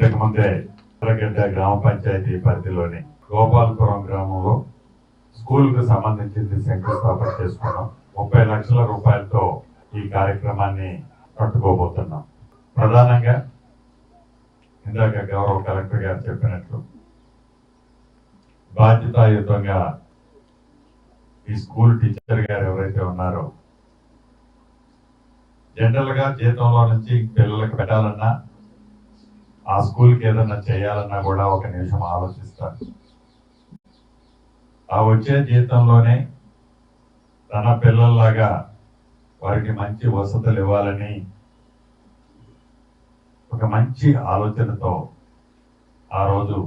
ఇంతకు ముందే ఎర్రగడ్డ గ్రామ పంచాయతీ పరిధిలోని గోపాలపురం గ్రామంలో స్కూల్ కు సంబంధించింది శంకుస్థాపన చేసుకున్నాం. 30 లక్షల రూపాయలతో ఈ కార్యక్రమాన్ని పట్టుకోబోతున్నాం. ప్రధానంగా ఇందాక గౌరవ కలెక్టర్ గారు చెప్పినట్లు బాధ్యతాయుతంగా ఈ స్కూల్ టీచర్ గారు ఎవరైతే ఉన్నారో జనరల్ గా జీతంలో నుంచి పిల్లలకు పెట్టాలన్నా ఆ స్కూల్కి ఏదన్నా చేయాలన్నా కూడా ఒక నిమిషం ఆలోచిస్తారు. ఆ వచ్చే జీతంలోనే తన పిల్లల్లాగా వారికి మంచి వసతులు ఇవ్వాలని ఒక మంచి ఆలోచనతో ఆ రోజు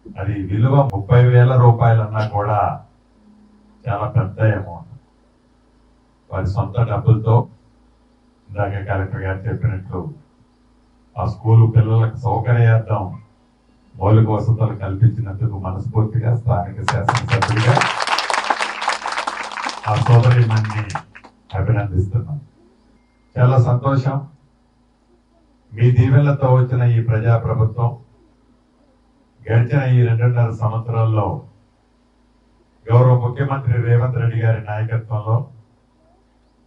అది విలువ 30,000 రూపాయలన్నా కూడా చాలా పెద్ద అమౌంట్. వారి సొంత డబ్బులతో ఇందాక కలెక్టర్ గారు చెప్పినట్లు ఆ స్కూలు పిల్లలకు సౌకర్యార్థం మౌలిక వసతులు కల్పించినందుకు మనస్ఫూర్తిగా స్థానిక శాసనసభ్యుడిగా ఆ సోదరిమణిని అభినందిస్తున్నాం. చాలా సంతోషం. మీ దీవెనలతో వచ్చిన ఈ ప్రజాప్రభుత్వం గడిచిన ఈ 2.5 సంవత్సరాల్లో గౌరవ ముఖ్యమంత్రి రేవంత్ రెడ్డి గారి నాయకత్వంలో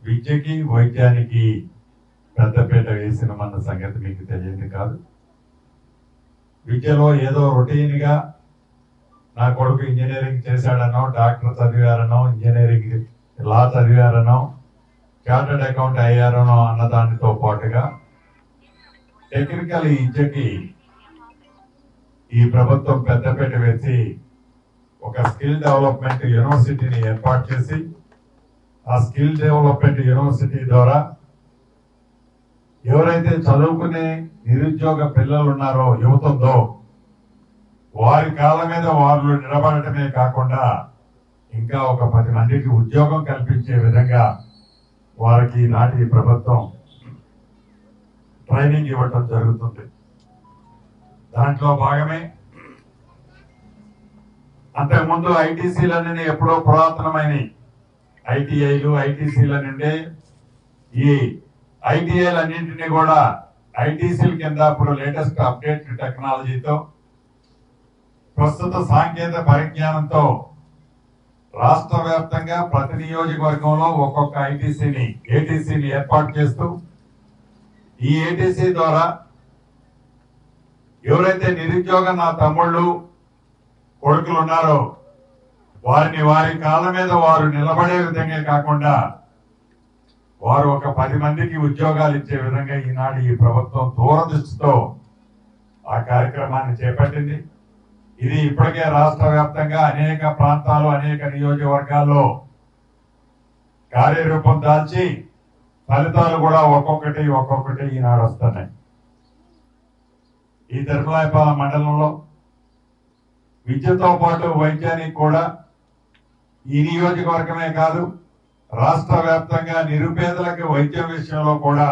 విద్యకి వైద్యానికి పెద్దపీట వేసినమన్న సంగతి మీకు తెలియదు కాదు. విద్యలో ఏదో రొటీన్ గా నా కొడుకు ఇంజనీరింగ్ చేశాడనో, డాక్టర్ చదివారనో, ఇంజనీరింగ్ లా చదివారనో, చార్టర్డ్ అకౌంట్ అయ్యారనో అన్నదానితో పాటుగా టెక్నికల్ విద్యకి ఈ ప్రభుత్వం పెద్దపీట వేసి ఒక స్కిల్ డెవలప్మెంట్ యూనివర్సిటీని ఏర్పాటు చేసి ఆ స్కిల్ డెవలప్మెంట్ యూనివర్సిటీ ద్వారా ఎవరైతే చదువుకునే నిరుద్యోగ పిల్లలు ఉన్నారో, యువత ఉందో, వారి కాళ్ళ మీద వారు నిలబడటమే కాకుండా ఇంకా ఒక 10 మందికి ఉద్యోగం కల్పించే విధంగా వారికి నాటి ప్రభుత్వం ట్రైనింగ్ ఇవ్వటం జరుగుతుంది. దాంట్లో భాగమే అంతకుముందు ఐటీసీలన్నీ ఎప్పుడో పురాతనమైన ఐటీఐలు ఐటీసీల నుండే ఈ ఐటీఐలన్నింటినీ కూడా ఐటీసీల కింద ఇప్పుడు లేటెస్ట్ అప్డేట్ టెక్నాలజీతో ప్రస్తుత సాంకేతిక పరిజ్ఞానంతో రాష్ట్ర వ్యాప్తంగా ప్రతి నియోజకవర్గంలో ఒక్కొక్క ఏటీసీని ఏర్పాటు చేస్తూ ఈ ఏటీసీ ద్వారా ఎవరైతే నిరుద్యోగ నా తమ్ముళ్ళు కొడుకులు ఉన్నారో వారిని వారి కాళ్ళ మీద వారు నిలబడే విధంగా కాకుండా వారు ఒక 10 మందికి ఉద్యోగాలు ఇచ్చే విధంగా ఈనాడు ఈ ప్రభుత్వం దూరదృష్టితో ఆ కార్యక్రమాన్ని చేపట్టింది. ఇది ఇప్పటికే రాష్ట్ర వ్యాప్తంగా అనేక ప్రాంతాలు అనేక నియోజకవర్గాల్లో కార్యరూపం దాల్చి ఫలితాలు కూడా ఒక్కొక్కటి ఈనాడు వస్తున్నాయి. ఈ తిరుమలాయపాలెం మండలంలో విద్యతో పాటు వైద్యానికి కూడా ఈ నియోజకవర్గమే కాదు రాష్ట్ర వ్యాప్తంగా నిరుపేదలకు వైద్యం విషయంలో కూడా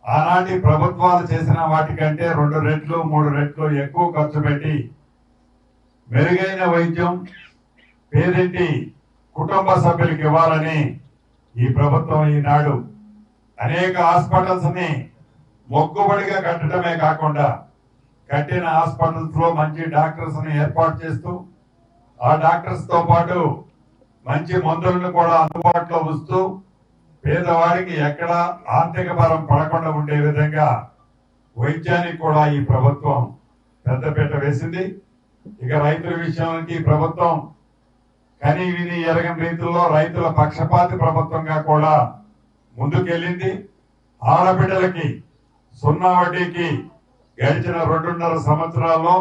ఆనాటి ప్రభుత్వాలు చేసిన వాటికంటే 2 రెట్లు 3 రెట్లు ఎక్కువ ఖర్చు పెట్టి మెరుగైన వైద్యం పేదింటి కుటుంబ సభ్యులకు ఇవ్వాలని ఈ ప్రభుత్వం ఈనాడు అనేక హాస్పిటల్స్ ని మొక్కుబడిగా కట్టడమే కాకుండా కట్టిన హాస్పిటల్స్ లో మంచి డాక్టర్స్ ని ఏర్పాటు చేస్తూ ఆ డాక్టర్స్ తో పాటు మంచి మందులను కూడా అందుబాటులో ఉంచుతూ పేదవాడికి ఎక్కడ ఆర్థిక భారం పడకుండా ఉండే విధంగా వైద్యానికి కూడా ఈ ప్రభుత్వం పెద్దపీట వేసింది. ఇక రైతుల విషయానికి ప్రభుత్వం కని విని ఎరగని రీతుల్లో రైతుల పక్షపాతి ప్రభుత్వంగా కూడా ముందుకెళ్ళింది. ఆడబిడ్డలకి 0 వడ్డీకి గడిచిన 2.5 సంవత్సరాల్లో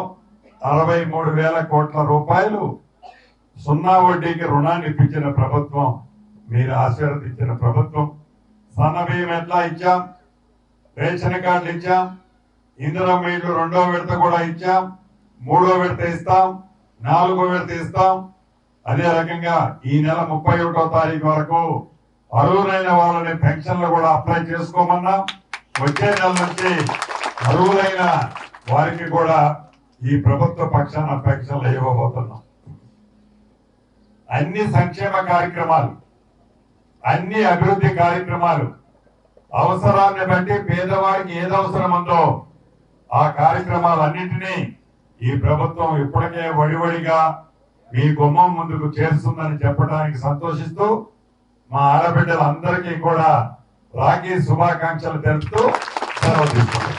63,000 కోట్ల రూపాయలు 0 వడ్డీకి రుణాన్ని ఇప్పించిన ప్రభుత్వం, మీరు ఆశీర్వదించిన ప్రభుత్వం. సన్న బియ్యం ఎట్లా ఇచ్చాం, రేషన్ కార్డులు ఇచ్చాం, ఇందిరమ్మ ఇళ్లు 2వ విడత కూడా ఇచ్చాం, 3వ విడత ఇస్తాం, 4వ విడత ఇస్తాం. అదే రకంగా ఈ నెల 31వ తారీఖు వరకు అర్హులైన వాళ్ళని పెన్షన్లు కూడా అప్లై చేసుకోమన్నాం. వచ్చే నెల నుంచి అర్హులైన వారికి కూడా ఈ ప్రభుత్వ పక్షాన పెన్షన్లు ఇవ్వబోతున్నాం. అన్ని సంక్షేమ కార్యక్రమాలు, అన్ని అభివృద్ధి కార్యక్రమాలు అవసరాన్ని బట్టి పేదవాడికి ఏది అవసరం ఉందో ఆ కార్యక్రమాలన్నింటినీ ఈ ప్రభుత్వం ఇప్పటికే వడివడిగా మీ గుమ్మం ముందుకు చేరుస్తుందని చెప్పడానికి సంతోషిస్తూ మా ఆడబిడ్డలందరికీ కూడా రాఖీ శుభాకాంక్షలు తెలుపుతూ సెలవు తీసుకుంటాం.